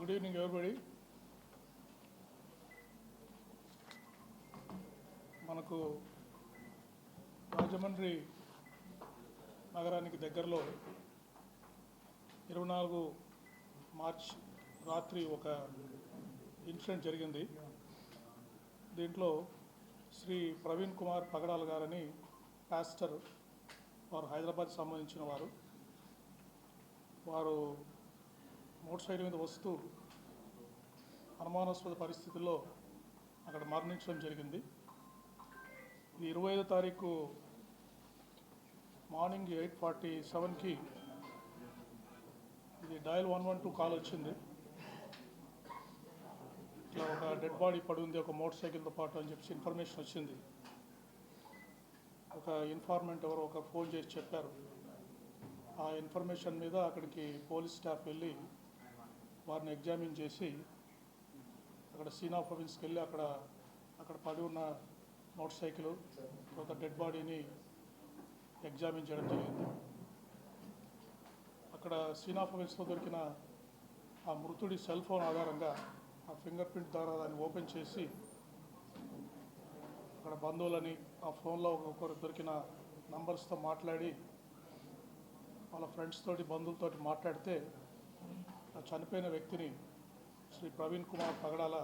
Good evening, everybody. మనకు రాజమండ్రి నగరానికి దగ్గరలో 24 మార్చ్ రాత్రి ఒక ఇన్సిడెంట్ జరిగింది. దీంట్లో శ్రీ ప్రవీణ్ కుమార్ పగడాల గారని పాస్టర్, వారు హైదరాబాద్ సంబంధించిన వారు మోటార్ సైకిల్ మీద వస్తూ అనుమానాస్పద పరిస్థితుల్లో అక్కడ మరణించడం జరిగింది. ఇది 25వ తారీఖు మార్నింగ్ 8:47కి ఇది డయల్ 112 కాల్ వచ్చింది. ఇట్లా ఒక డెడ్ బాడీ పడి ఉంది ఒక మోటార్ సైకిల్తో పాటు అని చెప్పి ఇన్ఫర్మేషన్ వచ్చింది. ఒక ఇన్ఫార్మెంట్ ఎవరో ఒక ఫోన్ చేసి చెప్పారు. ఆ ఇన్ఫర్మేషన్ మీద అక్కడికి పోలీస్ స్టాఫ్ వెళ్ళి వారిని ఎగ్జామిన్ చేసి అక్కడ సీన్ ఆఫ్ ఆఫెన్స్కి వెళ్ళి అక్కడ పడి ఉన్న మోటార్ సైకిల్ తర్వాత డెడ్ బాడీని ఎగ్జామిన్ చేయడం జరిగింది. అక్కడ సీన్ ఆఫ్ ఆఫెన్స్లో దొరికిన ఆ మృతుడి సెల్ ఫోన్ ఆధారంగా ఆ ఫింగర్ ప్రింట్ ద్వారా దాన్ని ఓపెన్ చేసి అక్కడ బంధువులని ఆ ఫోన్లో ఒకరు దొరికిన నంబర్స్తో మాట్లాడి వాళ్ళ ఫ్రెండ్స్ తోటి బంధువులతోటి మాట్లాడితే ఆ చనిపోయిన వ్యక్తిని శ్రీ ప్రవీణ్ కుమార్ పగడాల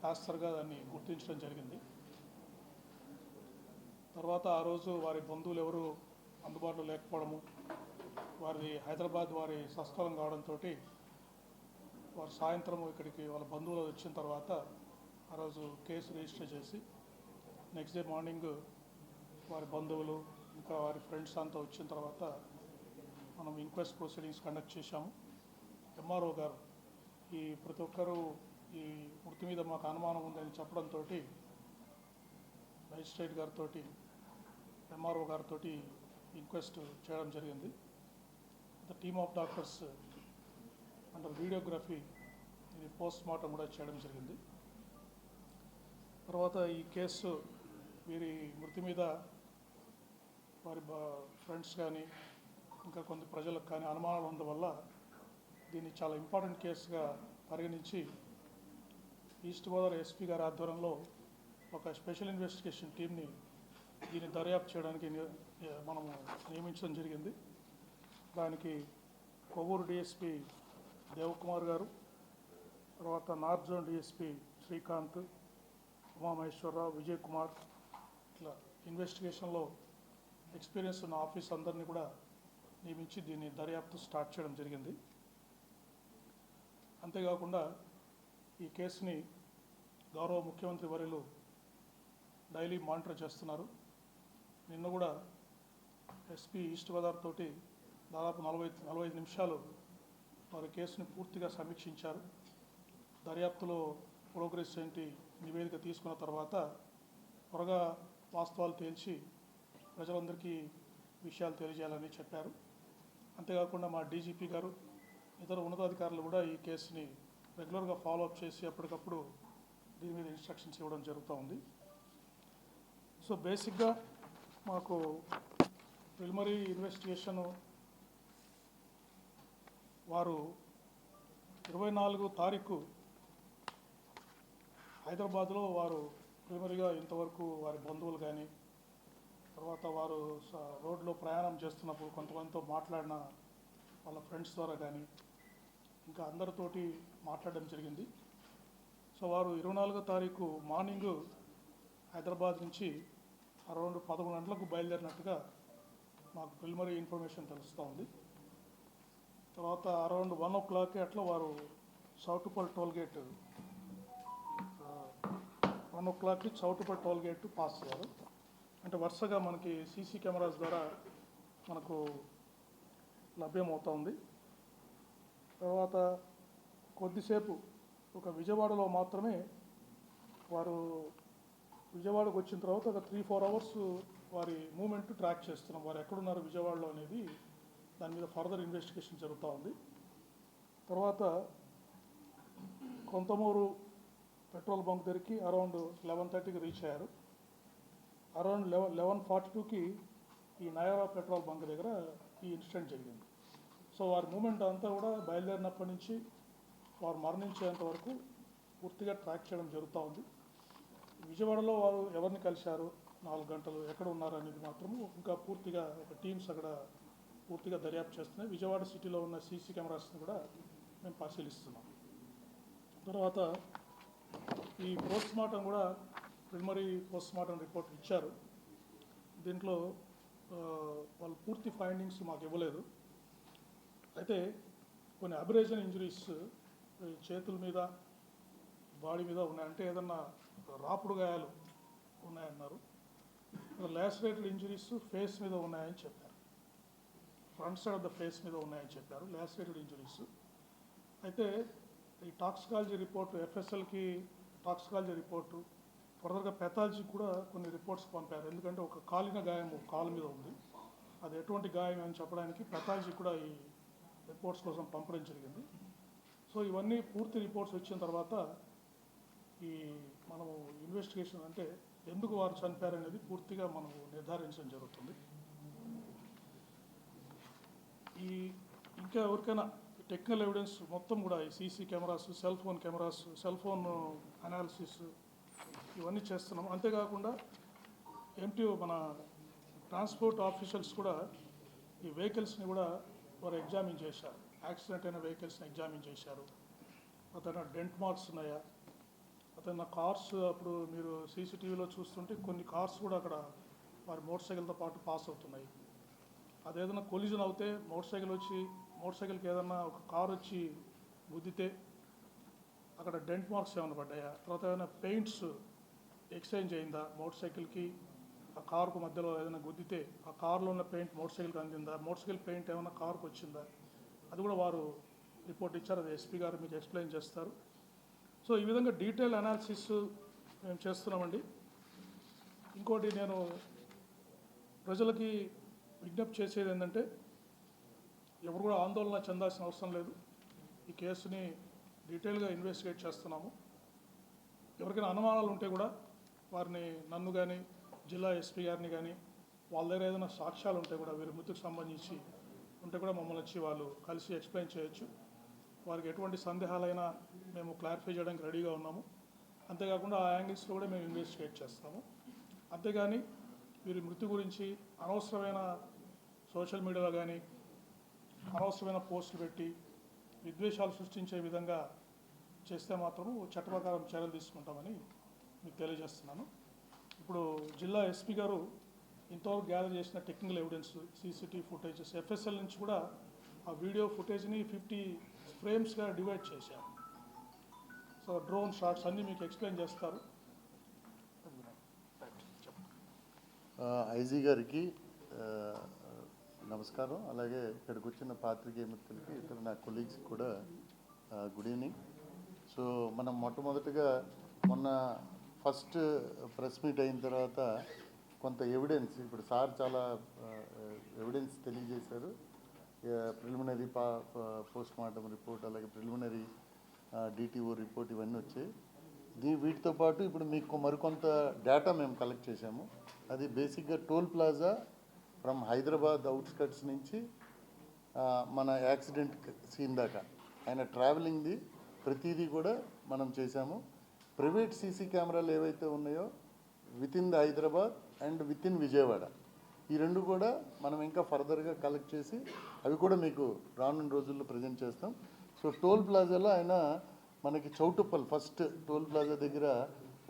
పాస్టర్గా దాన్ని గుర్తించడం జరిగింది. తర్వాత ఆ రోజు వారి బంధువులు ఎవరు అందుబాటులో లేకపోవడము, వారి స్వస్థలం కావడంతో వారు సాయంత్రం ఇక్కడికి వాళ్ళ బంధువులు వచ్చిన తర్వాత ఆ రోజు కేసు రిజిస్టర్ చేసి నెక్స్ట్ డే మార్నింగ్ వారి బంధువులు ఇంకా వారి ఫ్రెండ్స్ అంతా వచ్చిన తర్వాత మనం ఇంక్వెస్ట్ ప్రొసీడింగ్స్ కండక్ట్ చేశాము. ఎంఆర్ఓ గారు ప్రతి ఒక్కరూ ఈ మృతి మీద మాకు అనుమానం ఉందని చెప్పడంతో మేజిస్ట్రేట్ గారితో ఎంఆర్ఓ గారితో ఇంక్వెస్ట్ చేయడం జరిగింది. The team of doctors under videography ఇది పోస్ట్ మార్టం కూడా చేయడం జరిగింది. తర్వాత ఈ కేసు వీరి మృతి మీద వారి ఫ్రెండ్స్ కానీ ఇంకా కొంత ప్రజలకు కానీ అనుమానాలు ఉండడం వల్ల దీన్ని చాలా ఇంపార్టెంట్ కేసుగా పరిగణించి ఈస్ట్ గోదావరి ఎస్పీ గారి ఆధ్వర్యంలో ఒక స్పెషల్ ఇన్వెస్టిగేషన్ టీంని దీన్ని దర్యాప్తు చేయడానికి మనము నియమించడం జరిగింది. దానికి కొవ్వూరు డిఎస్పీ దేవకుమార్ గారు, తర్వాత north zone DSP Srikanth, Umamaheswararao, Vijay Kumar, ఇట్లా ఇన్వెస్టిగేషన్లో ఎక్స్పీరియన్స్ ఉన్న ఆఫీస్ అందరినీ కూడా నియమించి దీన్ని దర్యాప్తు స్టార్ట్ చేయడం జరిగింది. అంతేకాకుండా ఈ కేసుని గౌరవ ముఖ్యమంత్రి వర్యులు డైలీ మానిటర్ చేస్తున్నారు. నిన్న కూడా ఎస్పీ ఈస్ట్ గోదావరి తోటి దాదాపు 45 నిమిషాలు వారి కేసుని పూర్తిగా సమీక్షించారు. దర్యాప్తులో ప్రోగ్రెస్ ఏంటి నివేదిక తీసుకున్న తర్వాత త్వరగా వాస్తవాలు తేల్చి ప్రజలందరికీ విషయాలు తెలియజేయాలని చెప్పారు. అంతేకాకుండా మా డీజీపీ గారు, ఇతర ఉన్నతాధికారులు కూడా ఈ కేసుని రెగ్యులర్గా ఫాలోఅప్ చేసి అప్పటికప్పుడు దీని మీద ఇన్స్ట్రక్షన్స్ ఇవ్వడం జరుగుతూ ఉంది. సో బేసిక్గా మాకు ప్రిలిమినరీ ఇన్వెస్టిగేషను వారు 24 తారీఖు హైదరాబాద్లో వారు ప్రిలిమినరీగా ఇంతవరకు వారి బంధువులు కానీ తర్వాత వారు రోడ్లో ప్రయాణం చేస్తున్నప్పుడు కొంతమందితో మాట్లాడిన వాళ్ళ ఫ్రెండ్స్ ద్వారా కానీ ఇంకా అందరితోటి మాట్లాడడం జరిగింది. సో వారు 24వ తారీఖు మార్నింగ్ హైదరాబాద్ నుంచి అరౌండ్ 11 గంటలకు బయలుదేరినట్టుగా మాకు ప్రిలిమినరీ ఇన్ఫర్మేషన్ తెలుస్తూ ఉంది. తర్వాత అరౌండ్ 1 o'clock అట్లా వారు చౌటుప్పల్ టోల్గేట్ 1 o'clockకి చౌటుప్పల్ టోల్గేట్ పాస్ అయ్యారు. అంటే వరుసగా మనకి సీసీ కెమెరాస్ ద్వారా మనకు లభ్యమవుతూ ఉంది. తర్వాత కొద్దిసేపు ఒక విజయవాడలో మాత్రమే వారు విజయవాడకు వచ్చిన తర్వాత ఒక 3-4 hours వారి మూమెంట్ ట్రాక్ చేస్తున్నాం. వారు ఎక్కడున్నారు విజయవాడలో అనేది దాని మీద ఫర్దర్ ఇన్వెస్టిగేషన్ జరుగుతూ ఉంది. తర్వాత కొంతమూరు పెట్రోల్ బంక్ దగ్గరికి అరౌండ్ 11:30కి రీచ్ అయ్యారు. అరౌండ్ 11:42కి ఈ నయారా పెట్రోల్ బంక్ దగ్గర ఈ ఇన్సిడెంట్ జరిగింది. సో వారి మూమెంట్ అంతా కూడా బయలుదేరినప్పటి నుంచి వారు మరణించేంత వరకు పూర్తిగా ట్రాక్ చేయడం జరుగుతూ ఉంది. విజయవాడలో వారు ఎవరిని కలిశారు, 4 గంటలు ఎక్కడ ఉన్నారు అనేది మాత్రము ఇంకా పూర్తిగా ఒక టీమ్స్ అక్కడ పూర్తిగా దర్యాప్తు చేస్తున్నాయి. విజయవాడ సిటీలో ఉన్న సీసీ కెమెరాస్ని కూడా మేము పరిశీలిస్తున్నాం. తర్వాత ఈ పోస్ట్మార్టం కూడా ప్రిలిమినరీ పోస్ట్మార్టం రిపోర్ట్ ఇచ్చారు. దీంట్లో వాళ్ళు పూర్తి ఫైండింగ్స్ మాకు ఇవ్వలేదు. అయితే కొన్ని అబ్రేజన్ ఇంజరీస్ చేతుల మీద, బాడీ మీద ఉన్నాయి, అంటే ఏదన్నా రాపుడు గాయాలు ఉన్నాయన్నారు. లాసరేటెడ్ ఇంజరీస్ ఫేస్ మీద ఉన్నాయని చెప్పారు, front side of the face మీద ఉన్నాయని చెప్పారు లాసరేటెడ్ ఇంజరీస్. అయితే ఈ టాక్సికాలజీ రిపోర్టు, ఎఫ్ఎస్ఎల్కి టాక్సికాలజీ రిపోర్టు, ఫర్దర్గా పెథాలజీకి కూడా కొన్ని రిపోర్ట్స్ పంపారు. ఎందుకంటే ఒక కాలిన గాయం కాలు మీద ఉంది, అది ఎటువంటి గాయం అని చెప్పడానికి పెథాలజీ కూడా ఈ రిపోర్ట్స్ కోసం పంపడం జరిగింది. సో ఇవన్నీ పూర్తి రిపోర్ట్స్ వచ్చిన తర్వాత ఈ మనము ఇన్వెస్టిగేషన్, అంటే ఎందుకు వారు చనిపోయారనేది పూర్తిగా మనము నిర్ధారించడం జరుగుతుంది. ఈ ఇంకా ఎవరికైనా టెక్నికల్ ఎవిడెన్స్ మొత్తం కూడా ఈ CC cameras, cell phone cameras, cell phone analysis ఇవన్నీ చేస్తున్నాము. అంతేకాకుండా ఎంటీఓ మన ట్రాన్స్పోర్ట్ ఆఫీషియల్స్ కూడా ఈ వెహికల్స్ని కూడా వారు ఎగ్జామిన్ చేశారు. యాక్సిడెంట్ అయిన వెహికల్స్ని ఎగ్జామిన్ చేశారు. అతను డెంట్ మార్క్స్ ఉన్నాయా, అతను కార్స్, అప్పుడు మీరు సీసీటీవీలో చూస్తుంటే కొన్ని కార్స్ కూడా అక్కడ వారి మోటార్ సైకిల్తో పాటు పాస్ అవుతున్నాయి. అదేదైనా కొలిజన్ అవుతే మోటార్ సైకిల్కి ఏదైనా ఒక కార్ వచ్చి గుద్దితే అక్కడ డెంట్ మార్క్స్ ఏమైనా పడ్డాయా, తర్వాత ఏమైనా పెయింట్స్ ఎక్స్చేంజ్ అయిందా, మోటార్ సైకిల్కి ఆ కారుకు మధ్యలో ఏదైనా గుద్దితే ఆ కారులో ఉన్న పెయింట్ మోటార్ సైకిల్కి అందిందా, మోటార్ సైకిల్ పెయింట్ ఏమైనా కారుకు వచ్చిందా, అది కూడా వారు రిపోర్ట్ ఇచ్చారు. అది ఎస్పీ గారు మీకు ఎక్స్ప్లెయిన్ చేస్తారు. సో ఈ విధంగా డీటెయిల్ అనాలిసిస్ మేము చేస్తున్నామండి. ఇంకోటి నేను ప్రజలకి విజ్ఞప్తి చేసేది ఏంటంటే, ఎవరు కూడా ఆందోళన చెందాల్సిన అవసరం లేదు. ఈ కేసుని డీటెయిల్గా ఇన్వెస్టిగేట్ చేస్తున్నాము. ఎవరికైనా అనుమానాలు ఉంటే కూడా వారిని, నన్ను కానీ జిల్లా ఎస్పీ గారిని కానీ, వాళ్ళ దగ్గర ఏదైనా సాక్ష్యాలు ఉంటే కూడా వీరి మృతికి సంబంధించి ఉంటే కూడా మమ్మల్ని వచ్చి వాళ్ళు కలిసి ఎక్స్ప్లెయిన్ చేయొచ్చు. వారికి ఎటువంటి సందేహాలైనా మేము క్లారిఫై చేయడానికి రెడీగా ఉన్నాము. అంతేకాకుండా ఆ యాంగిల్స్లో కూడా మేము ఇన్వెస్టిగేట్ చేస్తాము. అంతేగాని వీరి మృతి గురించి అనవసరమైన సోషల్ మీడియాలో కానీ అనవసరమైన పోస్టులు పెట్టి విద్వేషాలు సృష్టించే విధంగా చేస్తే మాత్రము చట్ట ప్రకారం చర్యలు తీసుకుంటామని మీకు తెలియజేస్తున్నాను. ఇప్పుడు జిల్లా ఎస్పీ గారు ఇంతవరకు గ్యాదర్ చేసిన technical evidence, CCTV footages, FSL నుంచి కూడా ఆ వీడియో ఫుటేజ్ని 50 ఫ్రేమ్స్గా డివైడ్ చేశారు. సో డ్రోన్ షాట్స్ అన్నీ మీకు ఎక్స్ప్లెయిన్ చేస్తారు. ఐజీ గారికి నమస్కారం. అలాగే ఇక్కడికి వచ్చిన పాత్రికేయ మిత్రులకి, ఇతర నా కొలీగ్స్ కూడా గుడ్ ఈవినింగ్. సో మనం మొట్టమొదటిగా మొన్న ఫస్ట్ ప్రెస్ మీట్ అయిన తర్వాత కొంత ఎవిడెన్స్, ఇప్పుడు సార్ చాలా ఎవిడెన్స్ తెలియజేశారు. ప్రిలిమినరీ పోస్ట్ మార్టం రిపోర్ట్, అలాగే ప్రిలిమినరీ డిటిఓ రిపోర్ట్ ఇవన్నీ వచ్చాయి. వీటితో పాటు ఇప్పుడు మీకు మరికొంత డేటా మేము కలెక్ట్ చేశాము. అది బేసిక్గా toll plaza from Hyderabad outskirts నుంచి మన యాక్సిడెంట్ సీన్ దాకా ఆయన ట్రావెలింగ్ది ప్రతిదీ కూడా మనం చేశాము. ప్రైవేట్ సీసీ కెమెరాలు ఏవైతే ఉన్నాయో with in the Hyderabad and with in Vijayawada, ఈ రెండు కూడా మనం ఇంకా ఫర్దర్గా కలెక్ట్ చేసి అవి కూడా మీకు రానున్న రోజుల్లో ప్రజెంట్ చేస్తాం. సో టోల్ ప్లాజాలో ఆయన మనకి చౌటుప్పల్ ఫస్ట్ టోల్ ప్లాజా దగ్గర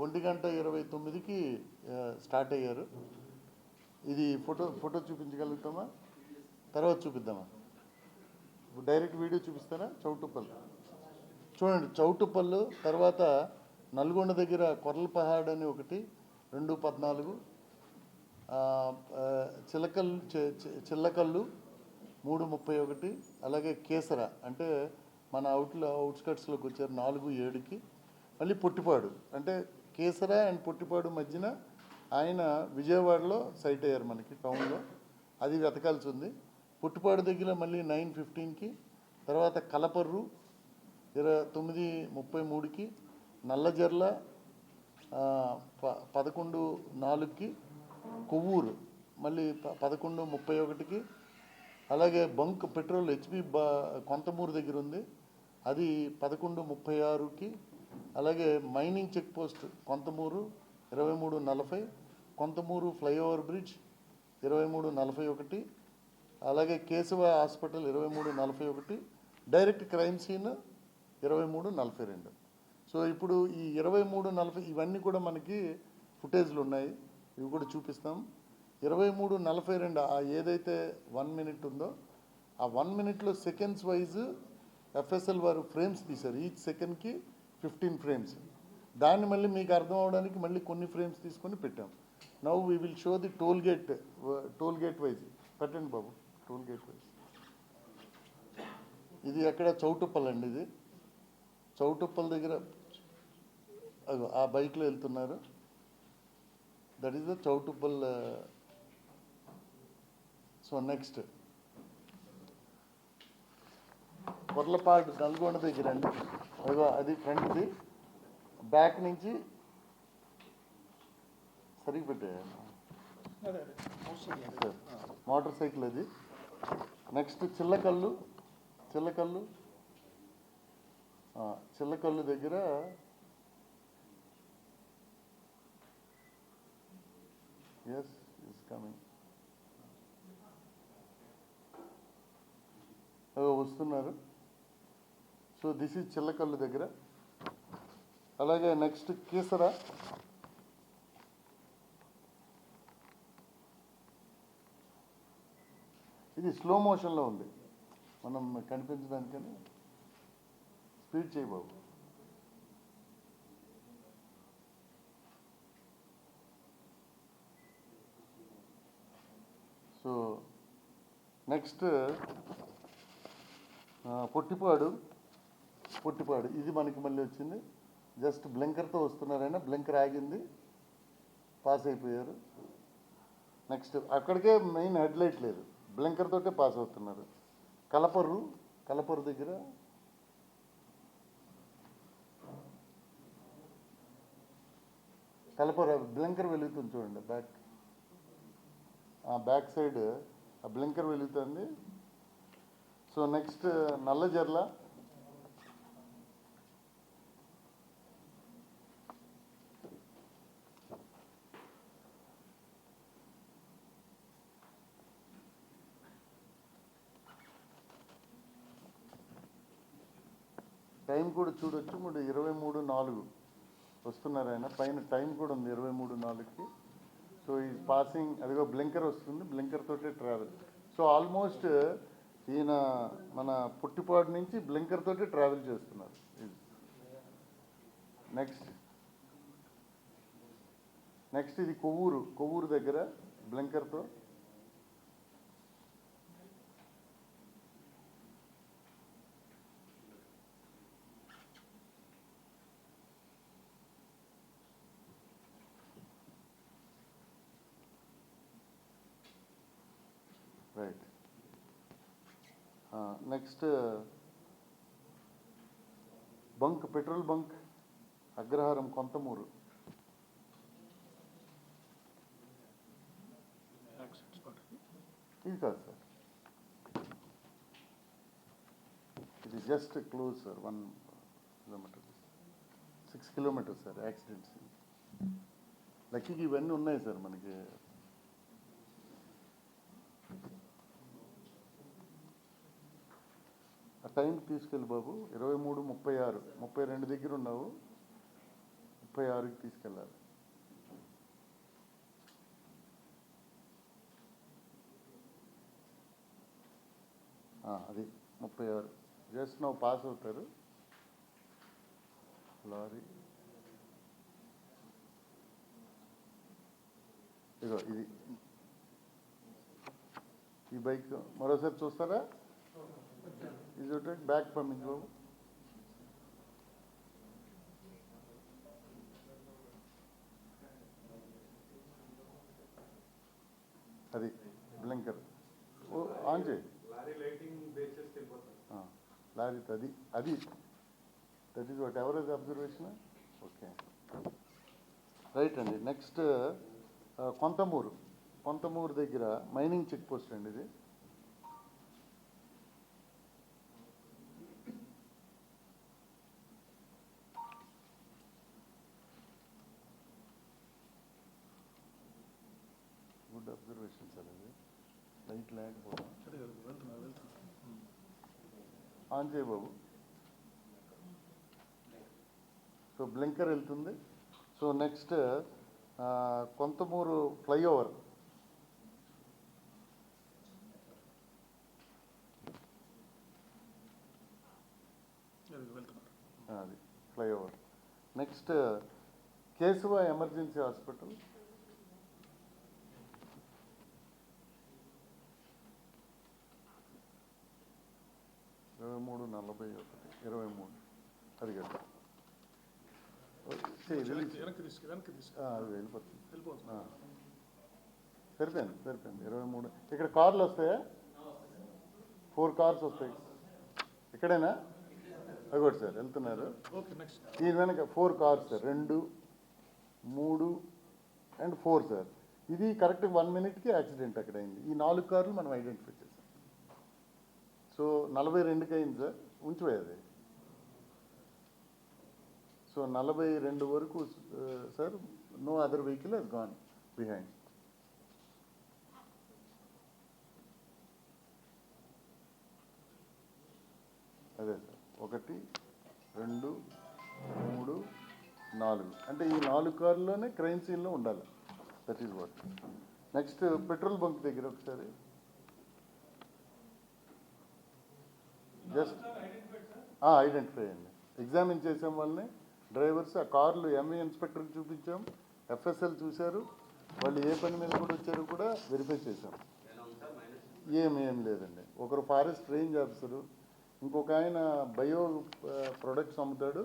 1:29కి స్టార్ట్ అయ్యారు. ఇది ఫోటో చూపించగలుగుతామా? తర్వాత చూపిద్దామా? డైరెక్ట్ వీడియో చూపిస్తారా? చౌటుప్పల్ చూడండి. చౌటుప్పల్ తర్వాత నల్గొండ దగ్గర కొర్లపహాడ్ అని ఒకటి 2:14, చిల్లకల్లు 3:31, అలాగే కేసర అంటే మన అవుట్స్కట్స్లోకి వచ్చారు 4:07కి. మళ్ళీ పొట్టిపాడు అంటే కేసర అండ్ పొట్టిపాడు మధ్యన ఆయన విజయవాడలో సైట్ అయ్యారు మనకి టౌన్లో, అది వెతకాల్సి ఉంది. పొట్టిపాడు దగ్గర మళ్ళీ 9:15కి, తర్వాత కలపర్రు 9:33కి, నల్లజర్ల 11:04కి, కొవ్వూరు మళ్ళీ 11:31కి, అలాగే బంక్ పెట్రోల్ హెచ్పి కొంతమూరు దగ్గర ఉంది అది 11:36కి. అలాగే mining check post Kontamuru 23:40, Kontamuru flyover bridge 23:41, అలాగే Keshava hospital 23:41, direct crime scene 23:42. So ఇప్పుడు ఈ 23:40 ఇవన్నీ కూడా మనకి ఫుటేజ్లు ఉన్నాయి, ఇవి కూడా చూపిస్తాం. 23:42 ఏదైతే 1 minute ఉందో ఆ 1 minuteలో సెకండ్స్ వైజ్ ఎఫ్ఎస్ఎల్ వారు ఫ్రేమ్స్ తీశారు. ఈచ్ సెకండ్కి 15 frames. దాన్ని మళ్ళీ మీకు అర్థం అవడానికి మళ్ళీ కొన్ని ఫ్రేమ్స్ తీసుకొని పెట్టాం. Now we will show the toll gate wise. పెట్టండి బాబు, టోల్ గేట్ వైజ్. ఇది ఎక్కడ చౌటుప్పల్ అండి, ఇది చౌటుప్పల్ దగ్గర ఆ బైక్లో వెళ్తున్నారు. That is the Choutuppal. So next Korlapadu Nalgonda దగ్గర అండి, అది ఫ్రంట్ది. బ్యాక్ నుంచి సరిగ్గా పెట్టాను సార్, మోటార్ సైకిల్ అది. నెక్స్ట్ చిల్లకల్లు దగ్గర ఎస్ ఈస్ కమింగ్, వస్తున్నారు. సో దిస్ ఈజ్ చిల్లకల్లు దగ్గర. అలాగే నెక్స్ట్ కీసర, ఇది స్లో మోషన్లో ఉంది, మనం కనిపించడానికని స్పీడ్ చేయి బాబు. సో నెక్స్ట్ పొట్టిపాడు, ఇది మనకి మళ్ళీ వచ్చింది. జస్ట్ బ్లింకర్తో వస్తున్నారైనా, బ్లింకర్ ఆగింది, పాస్ అయిపోయారు. నెక్స్ట్ అక్కడికే మెయిన్ హెడ్లైట్ లేదు, బ్లింకర్ తోటే పాస్ అవుతున్నారు. కలపర్రు దగ్గర బ్లింకర్ వెలుగుతుంది చూడండి, బ్యాక్ సైడ్ ఆ బ్లింకర్ వెలుగుతుంది. సో నెక్స్ట్ నల్లజర్ల, టైం కూడా చూడొచ్చు, 23:04 వస్తున్నారు ఆయన. పైన టైం కూడా ఉంది 23:04కి. సో ఈ పాసింగ్, అదిగో బ్లింకర్ వస్తుంది, బ్లింకర్ తోటే ట్రావెల్. సో ఆల్మోస్ట్ ఈయన మన పుట్టిపాడు నుంచి బ్లింకర్ తోటే ట్రావెల్ చేస్తున్నారు. నెక్స్ట్ ఇది కొవ్వూరు దగ్గర బ్లింకర్తో. Right. Next petrol bunk Agraharam Konthamuru. ఇది కాదు సార్, ఇది just close sir, 1 kilometer, 6 kilometers sir accidents. లక్కీకి ఇవన్నీ ఉన్నాయి సార్ మనకి. ఆ టైంకి తీసుకెళ్ళి బాబు. 23:36, 32 దగ్గర ఉన్నావు, 36కి తీసుకెళ్ళాలి. అది 36 జస్ట్ నువ్వు పాస్ అవుతారు. లారీ ఇదో ఇది, ఈ బైక్ మరోసారి చూస్తారా? ఇది ఒకటి బ్యాక్ పంపించు బాబు. అది బ్లింకర్ ఆన్ చేయి. లారీ అది that is whatever is observation. Okay, right అండి. నెక్స్ట్ కొంతమూరు దగ్గర మైనింగ్ చెక్ పోస్ట్ అండి. ఇది అబ్జర్వేషన్ సార్ అది లైట్ లేకపోవడం. ఆన్ చేయ బాబు. సో బ్లింకర్ వెళ్తుంది. So next Konthamuru flyover. అది flyover. Next Keshava emergency hospital. ఇరవై మూడు 41 23 అది కదా అది వెళ్ళిపోతుంది. సరిపోయింది 23. ఇక్కడ కార్లు వస్తాయా? 4 కార్స్ వస్తాయి. ఇక్కడేనా? అగోటి సార్ వెళ్తున్నారు. ఈ వెనక 4 కార్స్ సార్, 2, 3 అండ్ 4 సార్. ఇది కరెక్ట్ 1 minute యాక్సిడెంట్ అక్కడ అయింది. ఈ 4 కార్లు మనం ఐడెంటిఫై చేసాం. సో 42కి అయింది సార్, ఉంచిపోయేది. సో 42 వరకు sir no other vehicle he's gone behind. అదే సార్ 1, 2, 3, 4 అంటే ఈ 4 కార్లోనే క్రైమ్ సీన్లో ఉండాలి. That is what. Next petrol bunk దగ్గర ఒకసారి జస్ట్ ఐడెంటిఫై అయ్యింది. ఎగ్జామిన్ చేసాం వాళ్ళని, డ్రైవర్స్. ఆ కార్లు ఎంఏ ఇన్స్పెక్టర్కి చూపించాం, ఎఫ్ఎస్ఎల్ చూశారు, వాళ్ళు ఏ పని మీద కూడా వచ్చారో కూడా వెరిఫై చేశాం. ఏం లేదండి. ఒకరు ఫారెస్ట్ రేంజ్ ఆఫీసరు, ఇంకొక ఆయన బయో ప్రొడక్ట్స్ అమ్ముతాడు,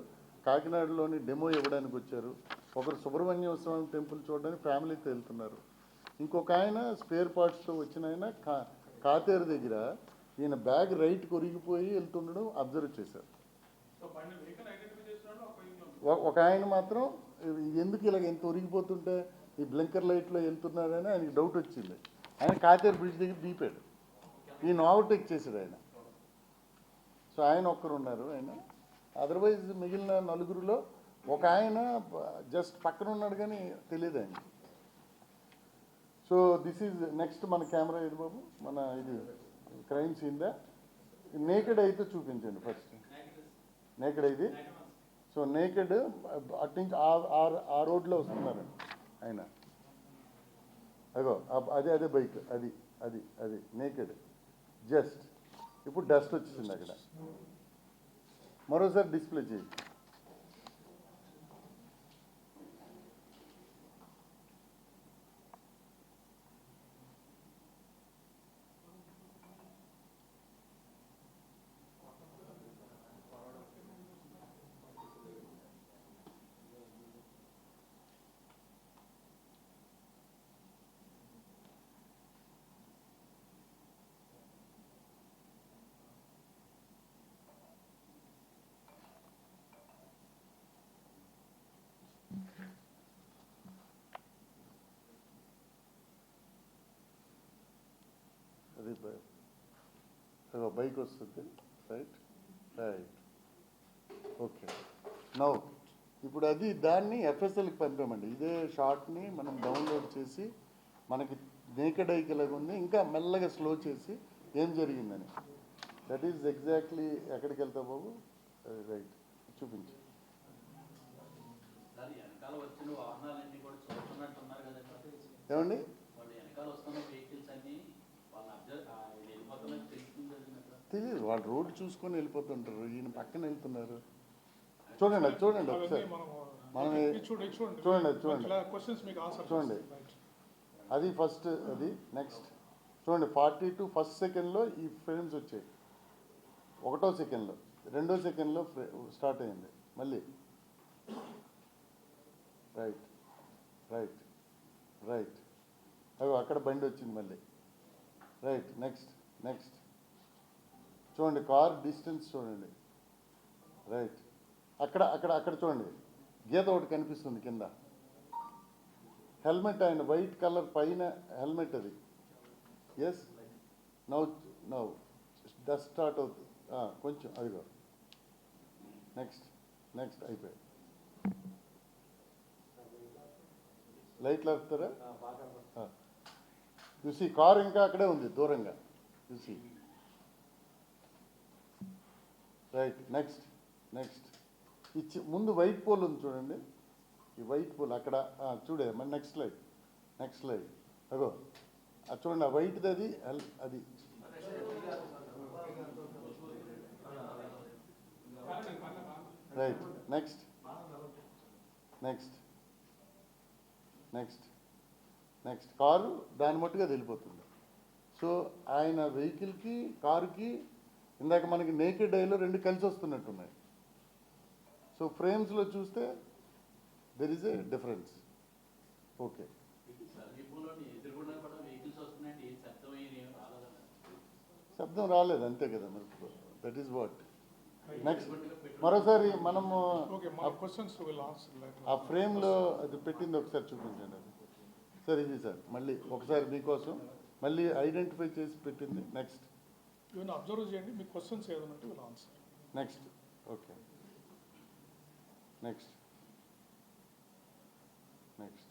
కాకినాడలోని డెమో ఇవ్వడానికి వచ్చారు. ఒకరు సుబ్రహ్మణ్య స్వామి టెంపుల్ చూడడానికి ఫ్యామిలీతో వెళ్తున్నారు. ఇంకొక ఆయన స్పేర్ పార్ట్స్తో వచ్చిన ఆయన కాతేరు దగ్గర ఈయన బ్యాగ్ రైట్ కొరిగిపోయి వెళ్తుండడం అబ్జర్వ్ చేశారు. ఒక ఆయన మాత్రం ఎందుకు ఇలాగ ఎంత ఒరిగిపోతుంటే ఈ బ్లింకర్ లైట్లో వెళ్తున్నారని ఆయనకి డౌట్ వచ్చింది. ఆయన కాతేరు బ్రిడ్జ్ దగ్గర దీపాడు, ఈయన ఓవర్టేక్ చేశాడు ఆయన. సో ఆయన ఒక్కరు ఉన్నారు. ఆయన అదర్వైజ్ మిగిలిన 4గురిలో ఒక ఆయన జస్ట్ పక్కన ఉన్నాడు కానీ తెలియదు ఆయన. సో దిస్ ఈజ్ నెక్స్ట్ మన కెమెరా ఏది బాబు, మన ఇది క్రైమ్ సీన్దా. నేకెడ్ అయితే చూపించండి ఫస్ట్. నేకెడ్ ఇది. సో నేకెడ్ అట్నుంచి ఆ రోడ్లో వస్తున్నారండి ఆయన. అగో అదే బైక్, అది నేకెడ్. జస్ట్ ఇప్పుడు డస్ట్ వచ్చేసింది అక్కడ. మరోసారి డిస్ప్లే చేయి. అది బైక్ వస్తుంది. రైట్. ఓకే. నౌ ఇప్పుడు అది దాన్ని ఎఫ్ఎస్ఎల్కి పంపామండి. ఇదే షార్ట్ని మనం డౌన్లోడ్ చేసి మనకి నేకెడ్ ఐకి ఎలాగ ఉంది ఇంకా మెల్లగా స్లో చేసి ఏం జరిగిందని. That is exactly. ఎక్కడికి వెళ్తావు బాబు? రైట్, చూపించు. ఏమండి తెలియదు, వాళ్ళు రోడ్డు చూసుకొని వెళ్ళిపోతుంటారు, ఈయన పక్కన వెళ్తున్నారు. చూడండి అది చూడండి ఒకసారి. మనం చూడండి అది ఫస్ట్. అది నెక్స్ట్ చూడండి 42 ఫస్ట్ సెకండ్లో ఈ ఫ్రేమ్స్ వచ్చాయి. 1వ సెకండ్లో 2వ సెకండ్లో స్టార్ట్ అయింది మళ్ళీ. రైట్ అవి అక్కడ బండి వచ్చింది మళ్ళీ. రైట్. నెక్స్ట్ చూడండి కార్ డిస్టెన్స్ చూడండి. రైట్. అక్కడ చూడండి గీత ఒకటి కనిపిస్తుంది కింద. హెల్మెట్ ఆయన వైట్ కలర్ పైన హెల్మెట్ అది. ఎస్. నౌ డస్ట్ స్టార్ట్ అవుతుంది కొంచెం. అదిగో నెక్స్ట్ అయిపోయి. లైట్లు ఆపుతారా? చూసి కారు ఇంకా అక్కడే ఉంది దూరంగా చూసి. రైట్, నెక్స్ట్ నెక్స్ట్ ఇచ్చి ముందు వైట్ పోల్ ఉంది చూడండి, ఈ వైట్ పోల్ అక్కడ చూడే మరి నెక్స్ట్ స్లైడ్ అగో అది చూడండి, ఆ వైట్ది అది అది right. Next next next next car దాని మట్టుగా వెళ్ళిపోతుంది. సో ఆయన వెహికల్కి కారుకి ఇందాక మనకి నేకెడ్ ఐలో రెండు కలిసి వస్తున్నట్టున్నాయి. సో ఫ్రేమ్స్లో చూస్తే there is a difference. Okay, శబ్దం రాలేదు అంతే కదా మరి, దట్ ఈస్ వాట్. నెక్స్ట్ మరోసారి మనము ఓకే, మా క్వశ్చన్స్ విల్ ఆన్సర్ లేటర్. ఆ ఫ్రేమ్లో అది పెట్టింది ఒకసారి చూపించండి. అది సార్ ఇది సార్ మళ్ళీ ఒకసారి మీకోసం మళ్ళీ ఐడెంటిఫై చేసి పెట్టింది. నెక్స్ట్ ఇవన్నీ అబ్జర్వ్ చేయండి, మీ క్వశ్చన్స్ ఏదైనా ఉంటే will answer. Next okay, next next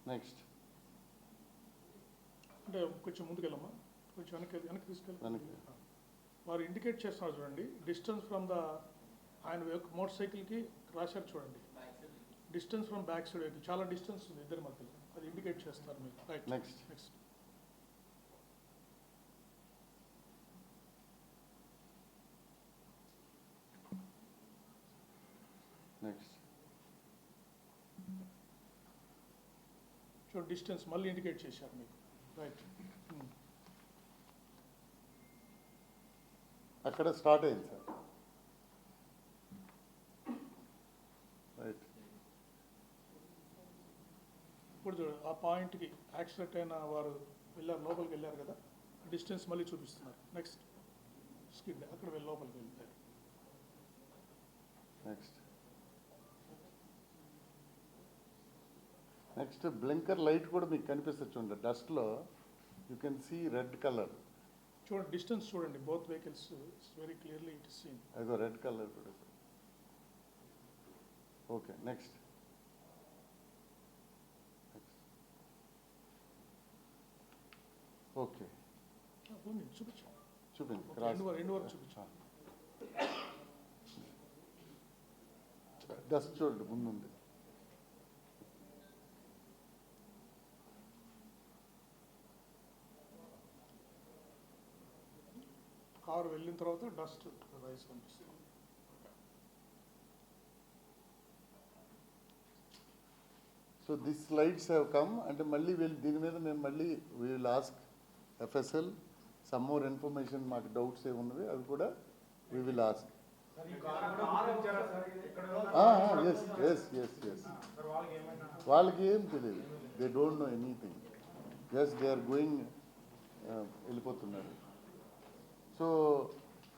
next అంటే కొంచెం ముందుకెళ్ళమ్మా, కొంచెం వెనక్కి తీసుకెళ్ళి. వెనక్కి. వారు ఇండికేట్ చేస్తున్నారు చూడండి, డిస్టెన్స్ ఫ్రమ్ ద ఆయన మోటార్ సైకిల్కి రాశారు చూడండి, distance from back side vehicle చాలా డిస్టెన్స్ ఉంది ఇద్దరి మధ్యలో, అది ఇండికేట్ చేస్తారు మీరు. రైట్, నెక్స్ట్ నెక్స్ట్ నెక్స్ట్ చూడండి, డిస్టెన్స్ మళ్ళీ ఇండికేట్ చేశారు మీకు. రైట్, అక్కడ స్టార్ట్ అయింది సార్. రైట్, ఇప్పుడు చూడండి ఆ పాయింట్కి యాక్సిడెంట్ అయిన వారు వెళ్ళారు, లోపలికి వెళ్ళారు కదా, డిస్టెన్స్ మళ్ళీ చూపిస్తున్నారు. నెక్స్ట్ స్కిడ్ అక్కడ వెళ్ళి లోపలికి వెళ్తారు. నెక్స్ట్ నెక్స్ట్ బ్లింకర్ లైట్ కూడా మీకు కనిపిస్తుంది చూడండి, డస్ట్లో you can see red colour. చూడండి డిస్టెన్స్ చూడండి, both vehicles very clearly it is seen. అదో రెడ్ కలర్ కూడా. ఓకే, నెక్స్ట్ ఓకే చూపించాను, చూపించండి. రెండు వరకు చూపించాను. డస్ట్ చూడండి ముందుంది. కారు వెళ్ళిన తర్వాత డస్ట్ రైస్ కనిపిస్తుంది. So this slides have come అంటే మళ్ళీ దీని మీద మేము మళ్ళీ we will ask FSL some more information, మాకు డౌట్స్ ఏమున్నవి అవి కూడా we will ask. Yes yes yes yes వాళ్ళకి ఏం తెలియదు, they don't know anything, just they are going వెళ్ళిపోతున్నారు. సో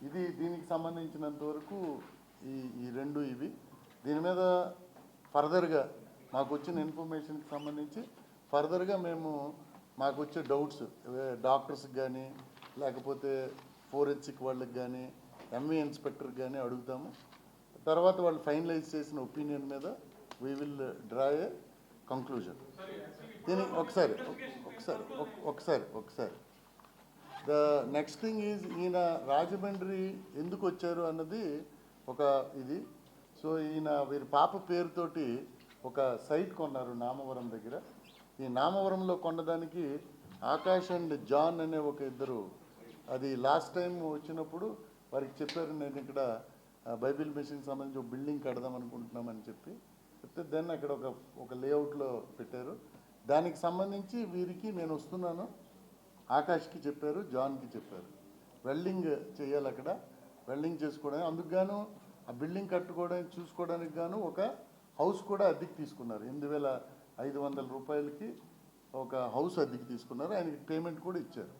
ఇది దీనికి సంబంధించినంత వరకు ఈ రెండు ఇవి. దీని మీద ఫర్దర్గా మాకు వచ్చిన ఇన్ఫర్మేషన్కి సంబంధించి ఫర్దర్గా మేము మాకు వచ్చే డౌట్స్ డాక్టర్స్కి కానీ లేకపోతే ఫోరెన్సిక్ వాళ్ళకి కానీ ఎంవీ ఇన్స్పెక్టర్కి కానీ అడుగుతాము. తర్వాత వాళ్ళు ఫైనలైజ్ చేసిన ఒపీనియన్ మీద we will draw a conclusion. దీనికి ఒకసారి ద నెక్స్ట్ థింగ్ ఈజ్ ఈయన రాజమండ్రి ఎందుకు వచ్చారు అన్నది ఒక ఇది. సో ఈయన వీరి పాప పేరుతోటి ఒక సైట్ కొన్నారు నామవరం దగ్గర. ఈ నామవరంలో కొనడానికి ఆకాష్ అండ్ జాన్ అనే ఒక ఇద్దరు, అది లాస్ట్ టైం వచ్చినప్పుడు వారికి చెప్పారు, నేను ఇక్కడ బైబిల్ మిషన్కి సంబంధించి ఒక బిల్డింగ్ కడదాం అనుకుంటున్నామని చెప్తే దెన్ అక్కడ ఒక లేఅవుట్లో పెట్టారు. దానికి సంబంధించి వీరికి నేను వస్తున్నాను ఆకాష్కి చెప్పారు, జాన్కి చెప్పారు, వెల్డింగ్ చేయాలి అక్కడ, వెల్డింగ్ చేసుకోవడానికి. అందుకు గాను ఆ బిల్డింగ్ కట్టుకోవడానికి చూసుకోవడానికి గాను ఒక హౌస్ కూడా అద్దెకి తీసుకున్నారు. 8,500 రూపాయలకి ఒక హౌస్ అద్దెకి తీసుకున్నారు. ఆయనకి పేమెంట్ కూడా ఇచ్చారు.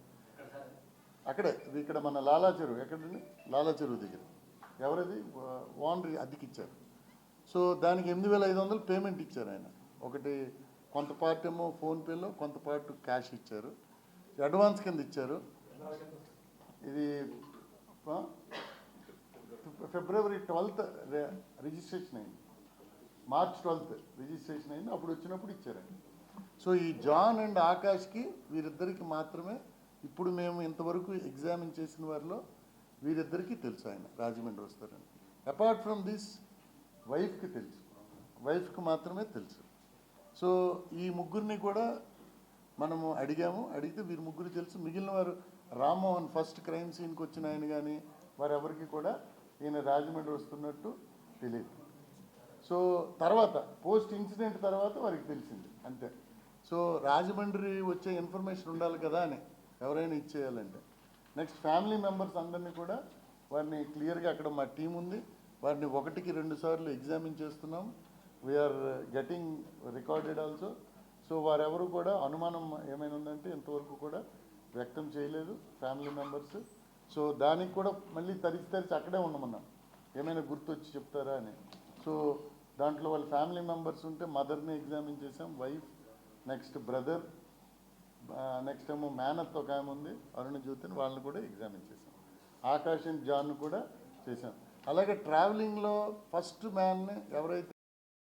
అక్కడే ఇక్కడ మన లాలా చెరువు, ఎక్కడండి లాలా చెరువు దగ్గర ఎవరది ఓనర్ అద్దెకి ఇచ్చారు. సో దానికి 8,500 పేమెంట్ ఇచ్చారు ఆయన. ఒకటి కొంత పార్ట్ ఏమో ఫోన్పేలో, కొంత పార్ట్ క్యాష్ ఇచ్చారు, అడ్వాన్స్ కింద ఇచ్చారు. ఇది ఫిబ్రవరి 12th రిజిస్ట్రేషన్ అయింది, మార్చ్ 12th రిజిస్ట్రేషన్ అయింది, అప్పుడు వచ్చినప్పుడు ఇచ్చారండి. సో ఈ జాన్ అండ్ ఆకాష్కి వీరిద్దరికి మాత్రమే ఇప్పుడు మేము ఇంతవరకు ఎగ్జామిన్ చేసిన వారిలో వీరిద్దరికీ తెలుసు ఆయన రాజమండ్రి వస్తారని. అపార్ట్ ఫ్రమ్ దిస్ వైఫ్కి తెలుసు, వైఫ్కి మాత్రమే తెలుసు. సో ఈ ముగ్గురిని కూడా మనము అడిగితే వీరి ముగ్గురు తెలుసు. మిగిలిన వారు రామ్మోహన్ ఫస్ట్ క్రైమ్ సీన్కి వచ్చిన ఆయన కానీ వారెవరికి కూడా ఈయన రాజమండ్రి వస్తున్నట్టు తెలియదు. సో తర్వాత పోస్ట్ ఇన్సిడెంట్ తర్వాత వారికి తెలిసింది అంతే. సో రాజమండ్రి వచ్చే ఇన్ఫర్మేషన్ ఉండాలి కదా అని ఎవరైనా ఇచ్చేయాలంటే. నెక్స్ట్ ఫ్యామిలీ మెంబర్స్ అందరినీ కూడా వారిని క్లియర్గా అక్కడ మా టీం ఉంది, వారిని 1కి 2 సార్లు ఎగ్జామిన్ చేస్తున్నాం. We're getting recorded also. So వారెవరు కూడా అనుమానం ఏమైనా ఉందంటే ఇంతవరకు కూడా వ్యక్తం చేయలేదు ఫ్యామిలీ మెంబర్స్. సో దానికి కూడా మళ్ళీ తరిచి అక్కడే ఉండమన్నాం, ఏమైనా గుర్తొచ్చి చెప్తారా అని. సో దాంట్లో వాళ్ళ ఫ్యామిలీ మెంబర్స్ ఉంటే మదర్ని ఎగ్జామిన్ చేసాం, వైఫ్, నెక్స్ట్ బ్రదర్, నెక్స్ట్ ఏమో మేనత్ ఒక ఆమె ఉంది అరుణ జ్యోతిని, వాళ్ళని కూడా ఎగ్జామిన్ చేసాం. ఆకాష్ అండ్ జాన్ కూడా చేసాం. అలాగే ట్రావెలింగ్లో ఫస్ట్ మ్యాన్ని ఎవరైతే